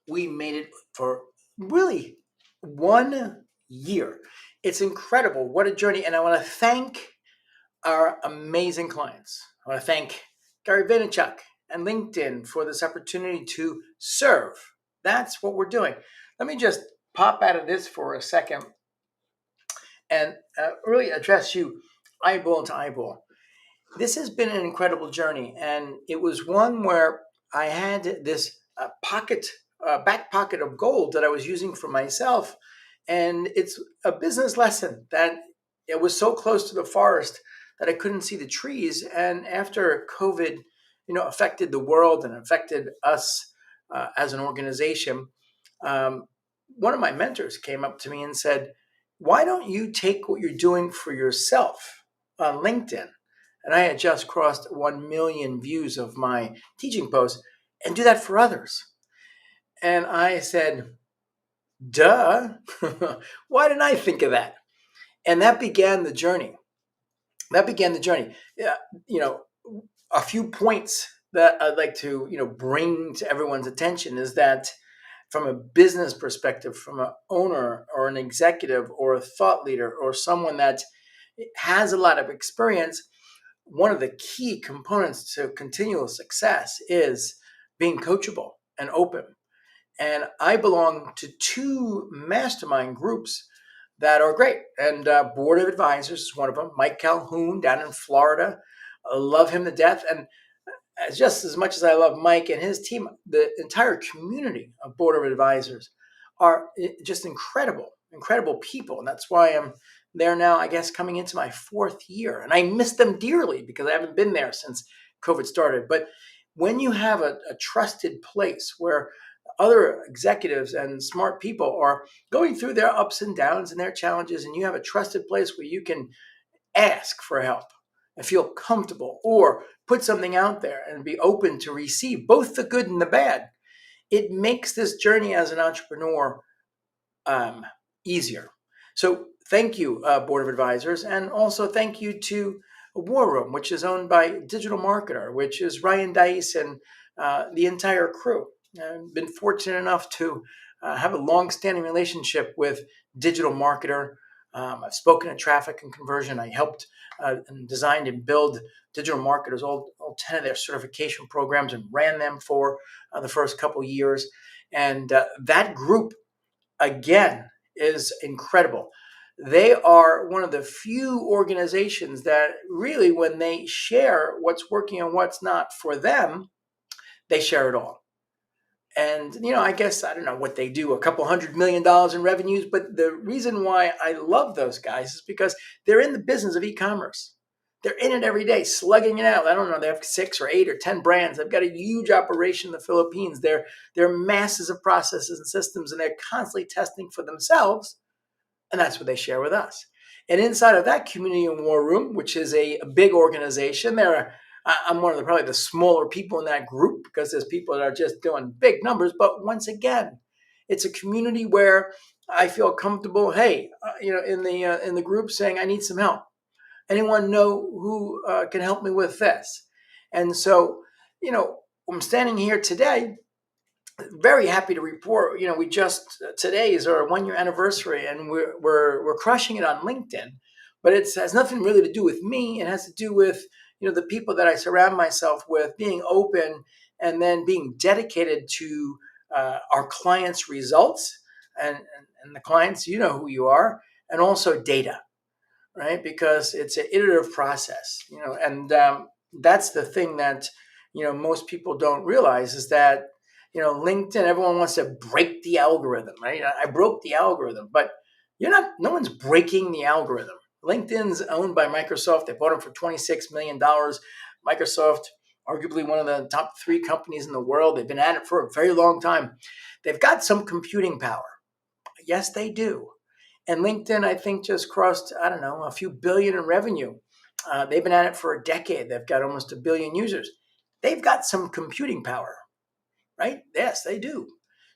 we made it for really 1 year. It's incredible. What a journey. And I want to thank our amazing clients. I want to thank Gary Vaynerchuk and LinkedIn for this opportunity to serve. That's what we're doing. Let me just pop out of this for a second and really address you eyeball to eyeball. This has been an incredible journey, and it was one where I had this back pocket of gold that I was using for myself, and it's a business lesson that it was so close to the forest that I couldn't see the trees. And after COVID, affected the world and affected us as an organization, um, one of my mentors came up to me and said, "Why don't you take what you're doing for yourself on LinkedIn?" And I had just crossed 1 million views of my teaching posts, and do that for others. And I said, duh, why didn't I think of that? And that began the journey. Yeah, a few points that I'd like to, bring to everyone's attention is that from a business perspective, from an owner or an executive or a thought leader or someone that has a lot of experience, one of the key components to continual success is being coachable and open. And I belong to two mastermind groups that are great. And Board of Advisors is one of them. Mike Calhoun down in Florida. I love him to death. And just as much as I love Mike and his team, the entire community of Board of Advisors are just incredible people. And that's why I'm there now, I guess, coming into my 4th year. And I miss them dearly because I haven't been there since COVID started. But when you have a trusted place where other executives and smart people are going through their ups and downs and their challenges, and you have a trusted place where you can ask for help and feel comfortable or put something out there and be open to receive both the good and the bad, it makes this journey as an entrepreneur easier. So thank you, Board of Advisors, and also thank you to War Room, which is owned by Digital Marketer, which is Ryan Dice and the entire crew. I've been fortunate enough to have a long-standing relationship with Digital Marketer. I've spoken at Traffic and Conversion. I helped and designed and build Digital Marketers, all 10 of their certification programs, and ran them for the first couple years. And that group, again, is incredible. They are one of the few organizations that really, when they share what's working and what's not for them, they share it all. And, I guess, I don't know what they do, a couple $100 million in revenues. But the reason why I love those guys is because they're in the business of e-commerce. They're in it every day, slugging it out. I don't know, they have 6 or 8 or 10 brands. They've got a huge operation in the Philippines. They're masses of processes and systems, and they're constantly testing for themselves. And that's what they share with us. And inside of that community and War Room, which is a big organization, I'm one of probably the smaller people in that group because there's people that are just doing big numbers. But once again, it's a community where I feel comfortable. Hey, in the group saying I need some help. Anyone know who can help me with this? And so, I'm standing here today, very happy to report. We just today is our 1-year anniversary, and we're crushing it on LinkedIn. But it has nothing really to do with me. It has to do with the people that I surround myself with, being open and then being dedicated to our clients' results and the clients. You know who you are, and also data, right? Because it's an iterative process, and that's the thing that most people don't realize is that LinkedIn, everyone wants to break the algorithm, right? I broke the algorithm, but no one's breaking the algorithm. LinkedIn's owned by Microsoft. They bought them for $26 million. Microsoft, arguably one of the top 3 companies in the world. They've been at it for a very long time. They've got some computing power. Yes, they do. And LinkedIn, I think, just crossed, I don't know, a few billion in revenue. They've been at it for a decade. They've got almost 1 billion users. They've got some computing power, right? Yes, they do.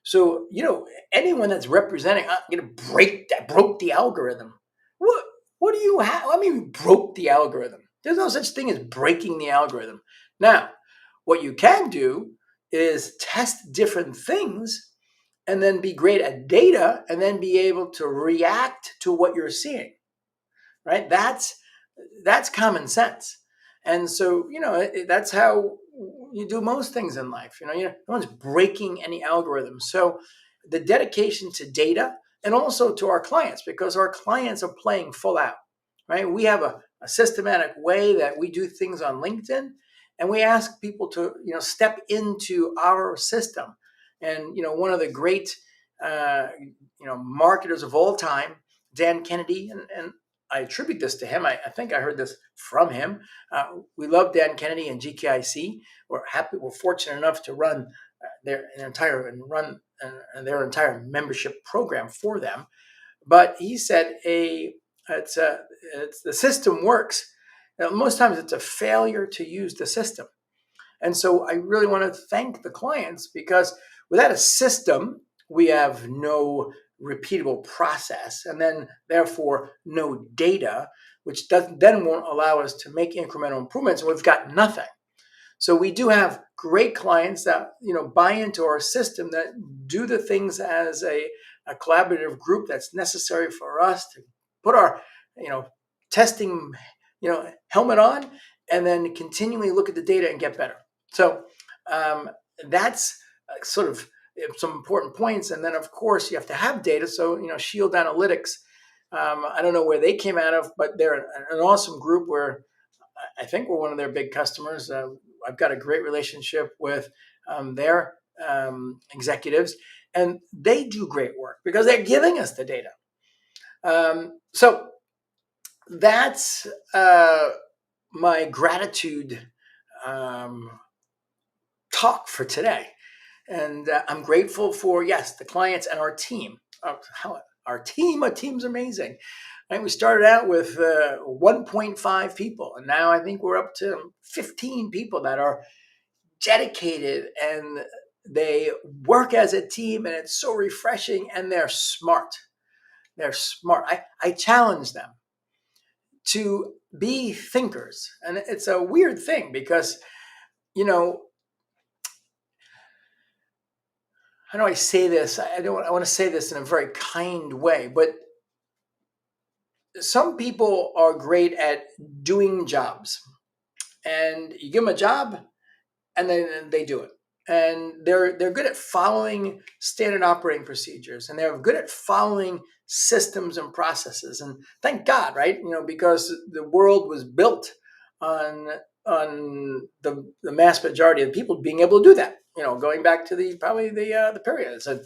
So, anyone that's representing, I'm going to broke the algorithm. What do you have? I mean, broke the algorithm. There's no such thing as breaking the algorithm. Now, what you can do is test different things and then be great at data, and then be able to react to what you're seeing, right? That's common sense. And so, that's how you do most things in life. No one's breaking any algorithm. So the dedication to data, and also to our clients, because our clients are playing full out, right? We have a systematic way that we do things on LinkedIn, and we ask people to, step into our system. And, one of the great, marketers of all time, Dan Kennedy, and I attribute this to him. I think I heard this from him. We love Dan Kennedy and GKIC. We're fortunate enough to run their entire membership program for them. But he said it's the system works. Most times it's a failure to use the system. And so I really want to thank the clients, because without a system, we have no repeatable process, and then therefore no data, which then won't allow us to make incremental improvements, and we've got nothing. So we do have great clients that buy into our system, that do the things as a collaborative group that's necessary for us to put our testing helmet on, and then continually look at the data and get better. So that's sort of some important points. And then of course you have to have data. So Shield Analytics, I don't know where they came out of, but they're an awesome group where I think we're one of their big customers. I've got a great relationship with their executives, and they do great work because they're giving us the data. So that's my gratitude talk for today. And I'm grateful for, yes, the clients and our team. Our team's amazing. Right? We started out with 1.5 people, and now I think we're up to 15 people that are dedicated, and they work as a team, and it's so refreshing, and they're smart. They're smart. I challenge them to be thinkers. And it's a weird thing because, how do I say this? I want to say this in a very kind way, but some people are great at doing jobs, and you give them a job and then they do it. And they're good at following standard operating procedures, and they're good at following systems and processes. And thank God, right? Because the world was built on the mass majority of people being able to do that. Going back to the pyramids. And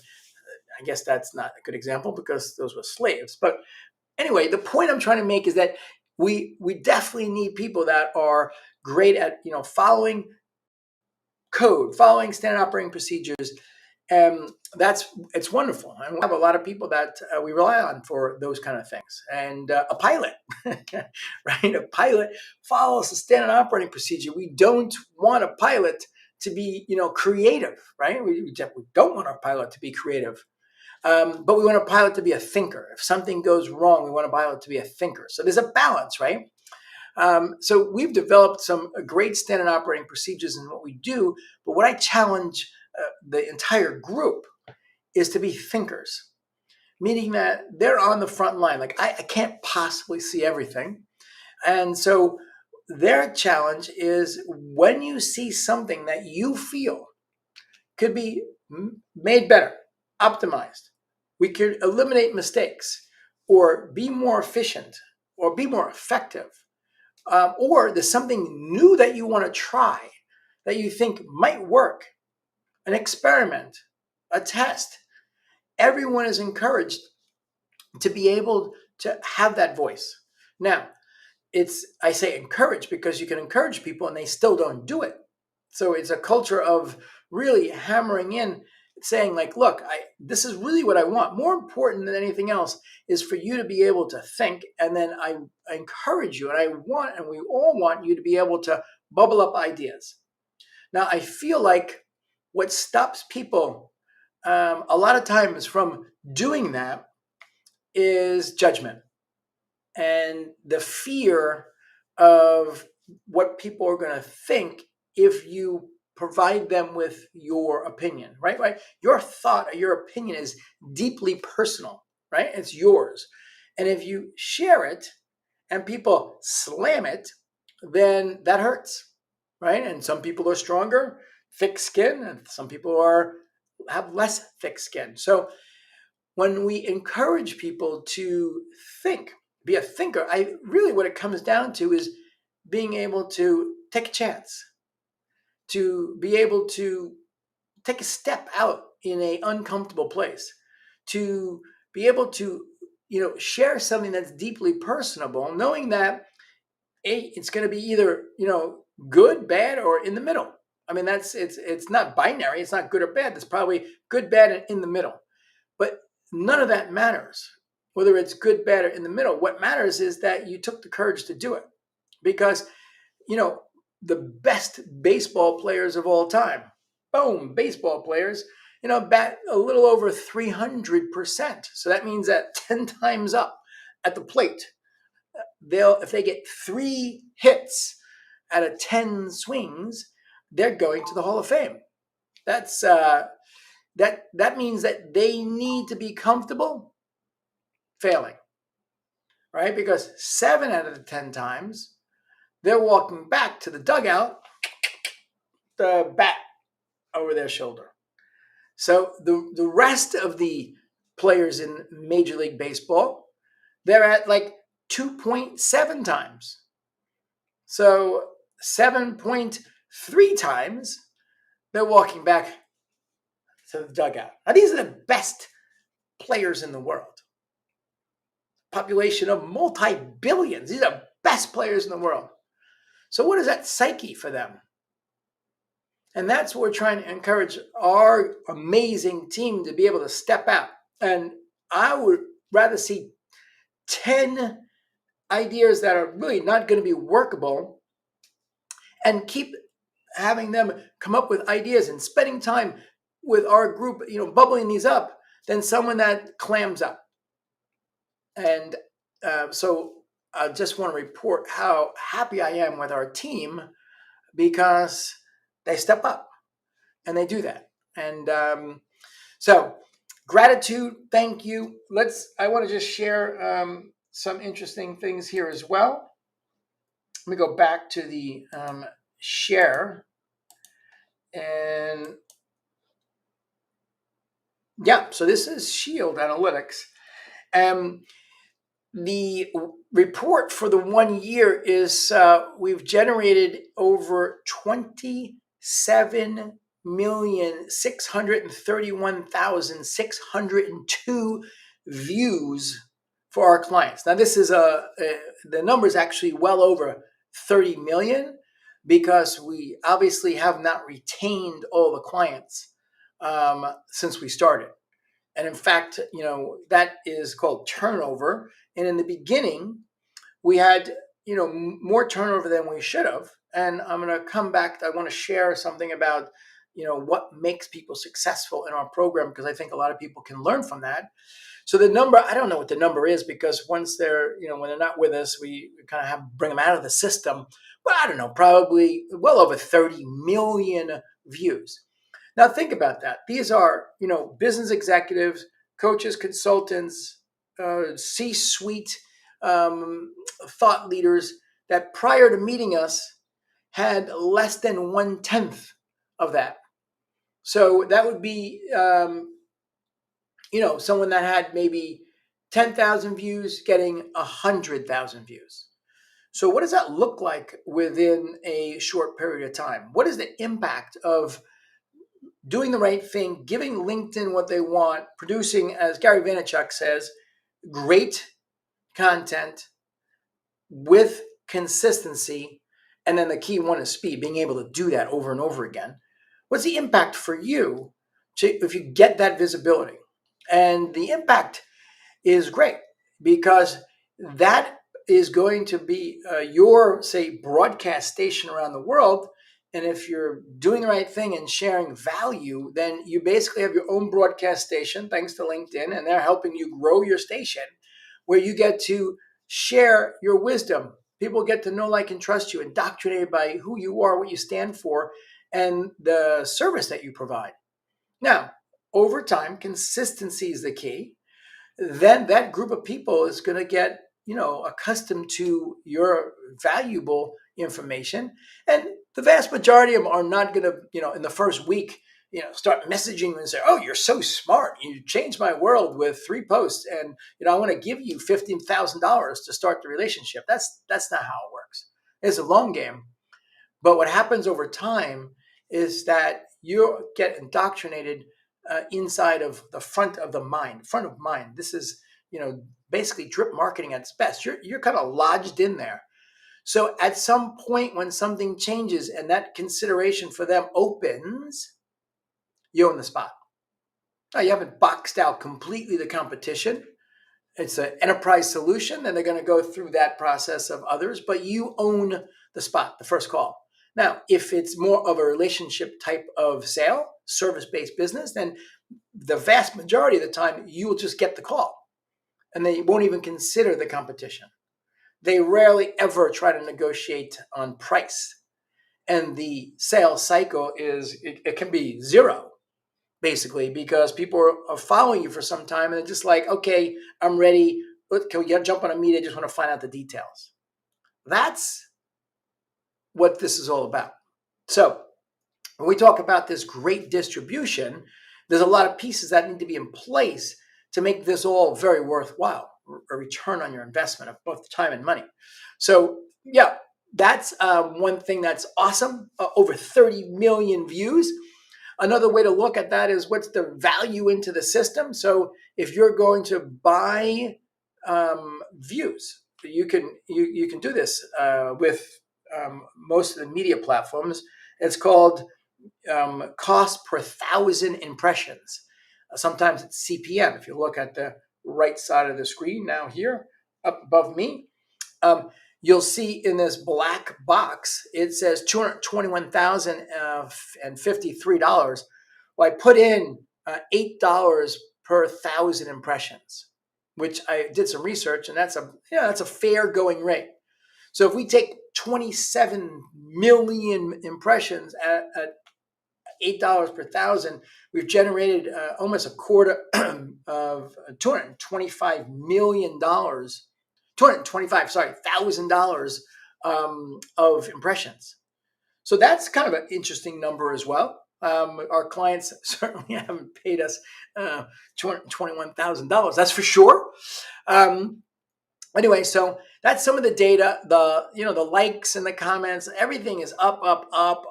I guess that's not a good example because those were slaves. But anyway, the point I'm trying to make is that we definitely need people that are great at following code, following standard operating procedures. It's wonderful, and we have a lot of people that we rely on for those kind of things. And a pilot, right? A pilot follows the standard operating procedure. We don't want a pilot to be, creative, right? We don't want our pilot to be creative. But we want a pilot to be a thinker. If something goes wrong, we want a pilot to be a thinker. So there's a balance, right? So we've developed some great standard operating procedures in what we do, but what I challenge the entire group is to be thinkers, meaning that they're on the front line. Like I can't possibly see everything. And so their challenge is, when you see something that you feel could be made better, optimized, we could eliminate mistakes, or be more efficient, or be more effective, or there's something new that you want to try that you think might work, an experiment, a test. Everyone is encouraged to be able to have that voice. Now, I say encourage because you can encourage people and they still don't do it. So it's a culture of really hammering in, saying like, look, this is really what I want. More important than anything else is for you to be able to think. And then I encourage you, and we all want you to be able to bubble up ideas. Now, I feel like what stops people a lot of times from doing that is judgment, and the fear of what people are going to think if you provide them with your opinion, right? Right? Your thought or your opinion is deeply personal, right? It's yours. And if you share it and people slam it, then that hurts, right? And some people are stronger, thick skin, and some people have less thick skin. So when we encourage people to think, be a thinker, I really what it comes down to is being able to take a chance, to be able to take a step out in an uncomfortable place, to be able to share something that's deeply personable, knowing that it's going to be either good, bad, or in the middle. I mean, it's not binary. It's not good or bad. It's probably good, bad, and in the middle. But none of that matters, whether it's good, bad, or in the middle. What matters is that you took the courage to do it, because you know the best baseball players of all time, boom, baseball players, bat a little over 300%. So that means that 10 times up at the plate, if they get 3 hits out of 10 swings, they're going to the Hall of Fame. That's that means that they need to be comfortable failing, right? Because 7 out of the 10 times they're walking back to the dugout, the bat over their shoulder. So the rest of the players in Major League Baseball, they're at like 2.7 times. So 7.3 times they're walking back to the dugout. Now, these are the best players in the world. Population of multi-billions. These are best players in the world. So what is that psyche for them? And that's what we're trying to encourage our amazing team to be able to step out. And I would rather see 10 ideas that are really not going to be workable and keep having them come up with ideas and spending time with our group, bubbling these up, than someone that clams up. And so I just want to report how happy I am with our team, because they step up and they do that. And so gratitude, thank you. I want to just share some interesting things here as well. Let me go back to the share. And yeah, so this is Shield Analytics. The report for the 1 year is we've generated over 27,631,602 views for our clients. Now, this is the number is actually well over 30 million, because we obviously have not retained all the clients since we started. And in fact, that is called turnover. And in the beginning, we had, more turnover than we should have. And I'm going to come back. I want to share something about, what makes people successful in our program, because I think a lot of people can learn from that. So the number, I don't know what the number is, because once they're, when they're not with us, we kind of have to bring them out of the system. But I don't know, probably well over 30 million views. Now think about that. These are, business executives, coaches, consultants, C-suite thought leaders that prior to meeting us had less than 1/10 of that. So that would be, someone that had maybe 10,000 views getting 100,000 views. So what does that look like within a short period of time? What is the impact of doing the right thing, giving LinkedIn what they want, producing, as Gary Vaynerchuk says, great content with consistency, and then the key one is speed, being able to do that over and over again. What's the impact for you if you get that visibility? And the impact is great, because that is going to be your, say, broadcast station around the world. And if you're doing the right thing and sharing value, then you basically have your own broadcast station, thanks to LinkedIn, and they're helping you grow your station, where you get to share your wisdom. People get to know, like, and trust you, indoctrinated by who you are, what you stand for, and the service that you provide. Now, over time, consistency is the key. Then that group of people is going to get, accustomed to your valuable information. And the vast majority of them are not going to, in the first week, start messaging and say, "Oh, you're so smart. You changed my world with 3 posts. And, I want to give you $15,000 to start the relationship." That's not how it works. It's a long game. But what happens over time is that you get indoctrinated inside of the front of the mind, front of mind. This is, basically drip marketing at its best. You're kind of lodged in there. So at some point when something changes and that consideration for them opens, you own the spot. Now you haven't boxed out completely the competition. It's an enterprise solution, and they're going to go through that process of others, but you own the spot, the first call. Now, if it's more of a relationship type of sale, service-based business, then the vast majority of the time you will just get the call, and they won't even consider the competition. They rarely ever try to negotiate on price, and the sales cycle it can be zero, basically, because people are following you for some time and they're just like, "Okay, I'm ready. Can we jump on a meet? I just want to find out the details." That's what this is all about. So when we talk about this great distribution, there's a lot of pieces that need to be in place to make this all very worthwhile, a return on your investment of both time and money. So yeah, that's one thing that's awesome. Over 30 million views. Another way to look at that is what's the value into the system. So if you're going to buy views, you can do this with most of the media platforms. It's called cost per 1,000 impressions. Sometimes it's CPM. If you look at the right side of the screen now here, up above me, you'll see in this black box, it says $221,053. Well, I put in $8 per 1,000 impressions, which I did some research, and that's a fair going rate. So if we take 27 million impressions at $8 per 1,000, we've generated almost a quarter of $225 million, $225,000 of impressions. So that's kind of an interesting number as well. Our clients certainly haven't paid us $221,000. That's for sure. Anyway, so that's some of the data. The likes and the comments, everything is up, up, up.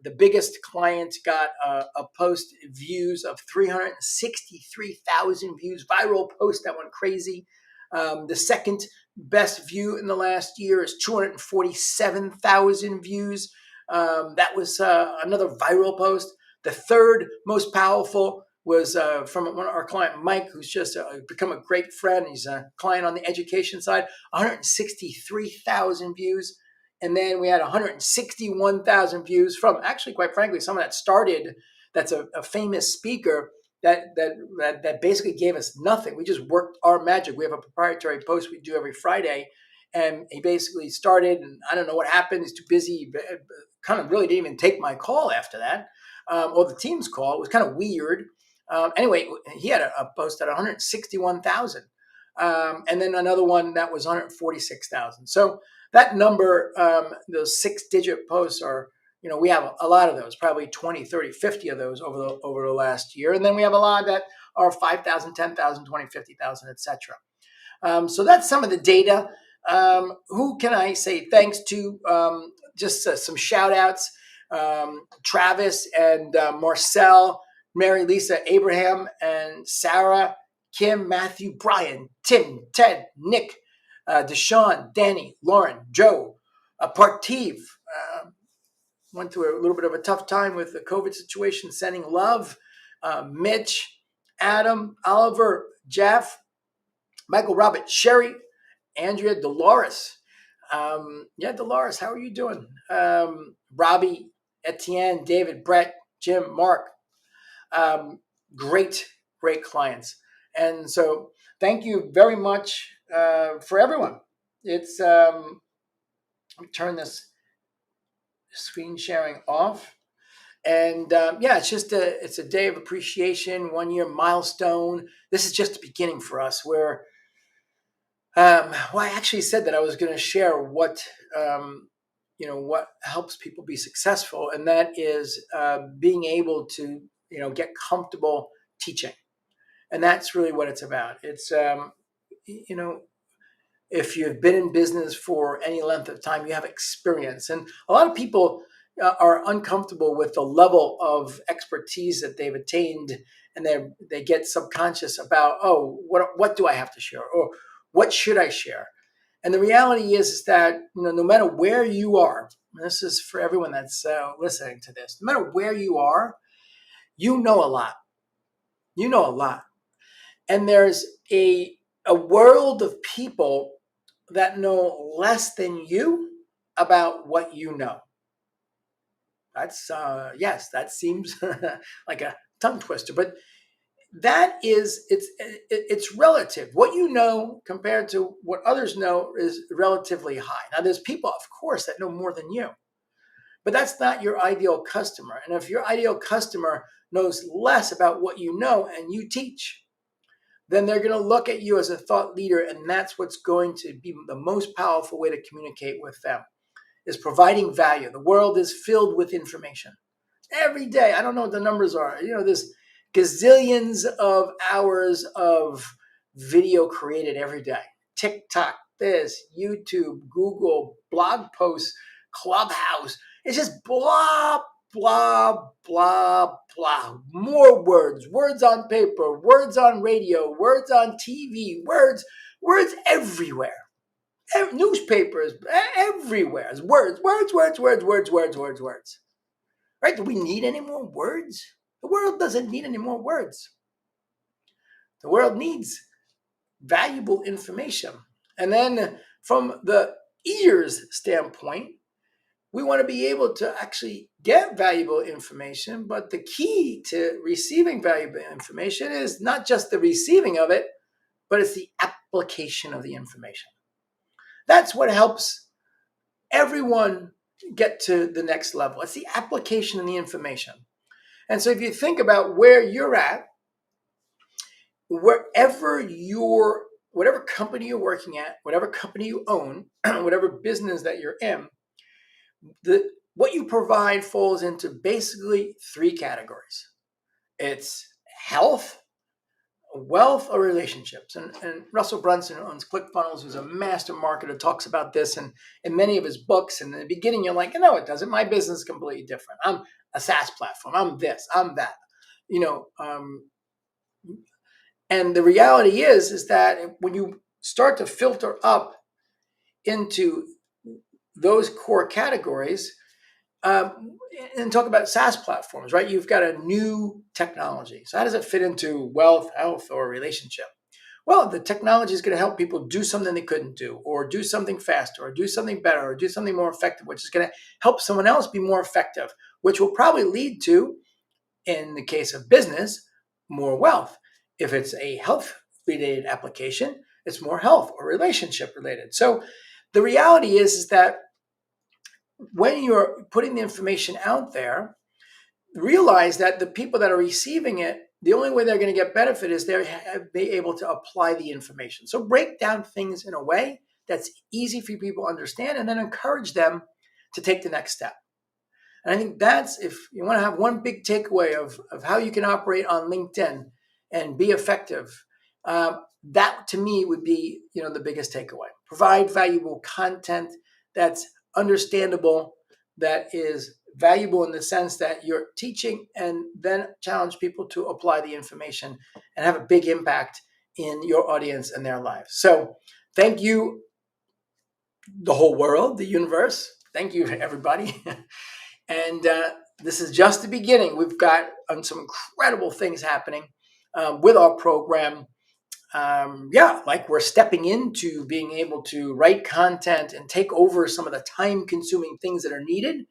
The biggest client got a post views of 363,000 views, viral post that went crazy. The second best view in the last year is 247,000 views. That was another viral post. The third most powerful was from one of our client, Mike, who's just become a great friend. He's a client on the education side, 163,000 views. And then we had 161,000 views from, actually, quite frankly, someone that started, that's a famous speaker that basically gave us nothing. We just worked our magic. We have a proprietary post we do every Friday. And he basically started, and I don't know what happened. He's too busy, kind of really didn't even take my call after that, or the team's call. It was kind of weird. Anyway, he had a post at 161,000, and then another one that was 146,000. So that number, those 6-digit posts are, we have a lot of those, probably 20, 30, 50 of those over the last year. And then we have a lot that are 5,000, 10,000, 20, 50,000, etc. So that's some of the data. Who can I say thanks to? Just some shout outs. Travis and Marcel, Mary Lisa, Abraham, and Sarah, Kim, Matthew, Brian, Tim, Ted, Nick, Deshaun, Danny, Lauren, Joe, Partiv. Went through a little bit of a tough time with the COVID situation, sending love. Mitch, Adam, Oliver, Jeff, Michael, Robert, Sherry, Andrea, Dolores. Dolores, how are you doing? Robbie, Etienne, David, Brett, Jim, Mark. Great clients. And so thank you very much for everyone. It's, let me turn this screen sharing off. And yeah, it's a day of appreciation, 1 year milestone. This is just the beginning for us. Where well, I actually said that I was going to share what what helps people be successful, and that is being able to get comfortable teaching, and that's really what it's about. It's you know if you've been in business for any length of time, you have experience. And a lot of people are uncomfortable with the level of expertise that they've attained, and they get subconscious about, oh, what do I have to share, or what should I share? And the reality is that no matter where you are, and this is for everyone that's listening to this, no matter where you are, you know a lot. You know a lot. And there's a world of people that know less than you about what you know. That's yes, that seems like a tongue twister, but that is it's relative. What you know compared to what others know is relatively high. Now there's people, of course, that know more than you, but that's not your ideal customer. And if your ideal customer knows less about what you know and you teach, then they're going to look at you as a thought leader, and that's what's going to be the most powerful way to communicate with them, is providing value. The world is filled with information every day. I don't know what the numbers are. There's gazillions of hours of video created every day. TikTok, this, YouTube, Google, blog posts, Clubhouse. It's just blah, blah, blah, blah. More words on paper, words on radio, words on TV, words everywhere. Newspapers everywhere. It's words. Right? Do we need any more words? The world doesn't need any more words. The world needs valuable information. And then from the ears standpoint, we want to be able to actually get valuable information, but the key to receiving valuable information is not just the receiving of it, but it's the application of the information. That's what helps everyone get to the next level. It's the application of the information. And so if you think about where you're at, whatever company you're working at, whatever company you own, whatever business that you're in, what you provide falls into basically three categories. It's health, wealth, or relationships. And Russell Brunson owns ClickFunnels, who's a master marketer, talks about this in many of his books. And in the beginning, you're like, no, it doesn't. My business is completely different. I'm a SaaS platform. I'm this, I'm that. And the reality is that when you start to filter up into those core categories, and talk about SaaS platforms, right? You've got a new technology. So how does it fit into wealth, health, or relationship? Well, the technology is going to help people do something they couldn't do, or do something faster, or do something better, or do something more effective, which is going to help someone else be more effective, which will probably lead to, in the case of business, more wealth. If it's a health-related application, it's more health or relationship-related. So the reality is that when you're putting the information out there, realize that the people that are receiving it, the only way they're going to get benefit is they're be able to apply the information. So break down things in a way that's easy for people to understand, and then encourage them to take the next step. And I think that's, if you want to have one big takeaway of how you can operate on LinkedIn and be effective, that to me would be the biggest takeaway. Provide valuable content that's understandable, that is valuable in the sense that you're teaching, and then challenge people to apply the information and have a big impact in your audience and their lives. So thank you, the whole world, the universe. Thank you, everybody. And this is just the beginning. We've got some incredible things happening with our program. Like we're stepping into being able to write content and take over some of the time-consuming things that are needed,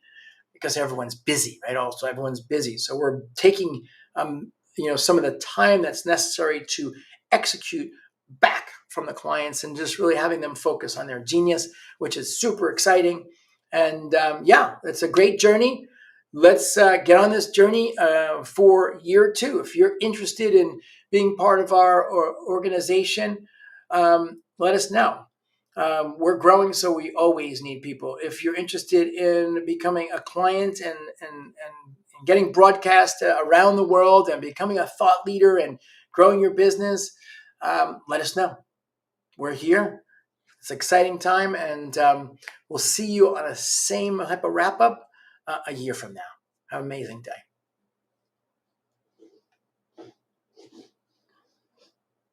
because everyone's busy, right? Also, everyone's busy. So we're taking, some of the time that's necessary to execute back from the clients, and just really having them focus on their genius, which is super exciting. And it's a great journey. let's get on this journey for year two. If you're interested in being part of our organization, let us know. We're growing, so we always need people. If you're interested in becoming a client and getting broadcast around the world and becoming a thought leader and growing your business, let us know. We're here. It's an exciting time, and we'll see you on the same type of wrap up a year from now. Have an amazing day.